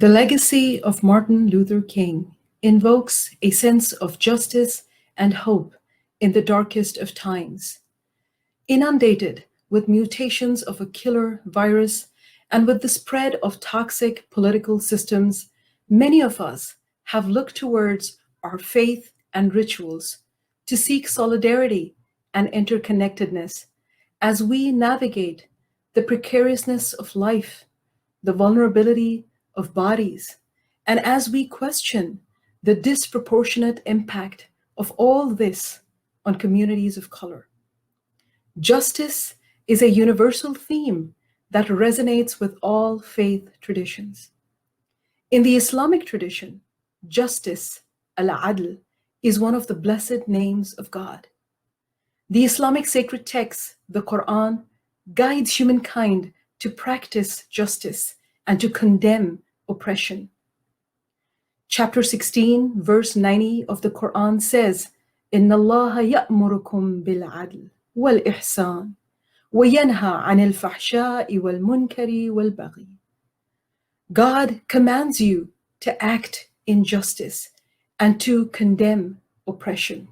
The legacy of Martin Luther King invokes a sense of justice and hope in the darkest of times. Inundated with mutations of a killer virus and with the spread of toxic political systems, many of us have looked towards our faith and rituals to seek solidarity and interconnectedness as we navigate the precariousness of life, the vulnerability of bodies, and as we question the disproportionate impact of all this on communities of color. Justice is a universal theme that resonates with all faith traditions. In the Islamic tradition, justice, al-adl, is one of the blessed names of God. The Islamic sacred text, the Qur'an, guides humankind to practice justice and to condemn oppression. Chapter 16, verse 90 of the Qur'an says, إِنَّ اللَّهَ يَأْمُرُكُمْ بِالْعَدْلِ وَالْإِحْسَانِ وَيَنْهَى عَنِ الْفَحْشَاءِ وَالْمُنْكَرِ وَالْبَغْيِ. God commands you to act in justice and to condemn oppression.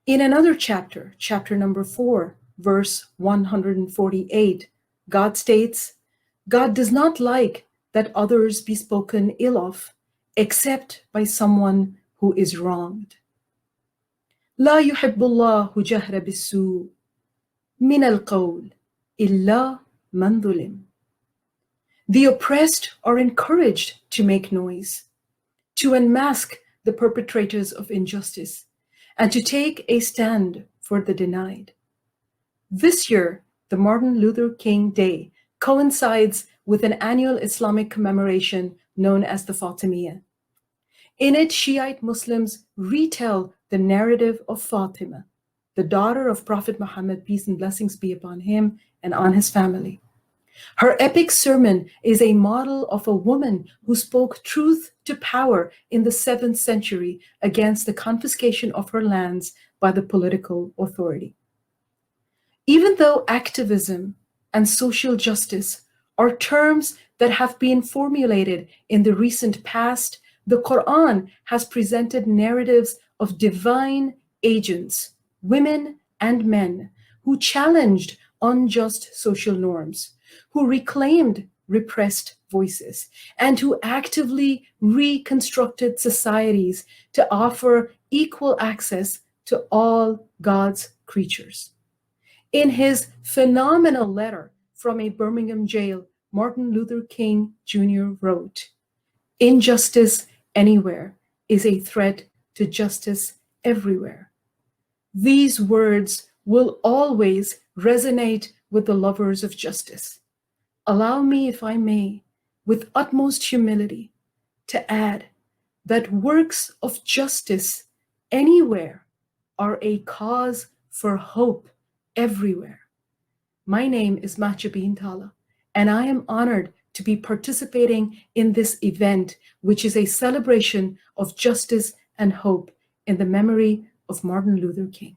In another chapter, chapter number 4, verse 148, God states, God does not like that others be spoken ill of, except by someone who is wronged. لا يحب الله جهر بالسوء من القول إلا من ظلم. The oppressed are encouraged to make noise, to unmask the perpetrators of injustice, and to take a stand for the denied. This year, the Martin Luther King Day coincides with an annual Islamic commemoration known as the Fatimiyya. In it, Shiite Muslims retell the narrative of Fatima, the daughter of Prophet Muhammad, peace and blessings be upon him and on his family. Her epic sermon is a model of a woman who spoke truth to power in the 7th century against the confiscation of her lands by the political authority. Even though activism and social justice are terms that have been formulated in the recent past, the Qur'an has presented narratives of divine agents, women and men, who challenged unjust social norms, who reclaimed repressed voices, and who actively reconstructed societies to offer equal access to all God's creatures. In his phenomenal letter from a Birmingham jail, Martin Luther King Jr. wrote, "Injustice anywhere is a threat to justice everywhere." These words will always resonate with the lovers of justice. Allow me, if I may, with utmost humility, to add that works of justice anywhere are a cause for hope everywhere. My name is Mahjabeen Dhala, and I am honored to be participating in this event, which is a celebration of justice and hope in the memory of Martin Luther King.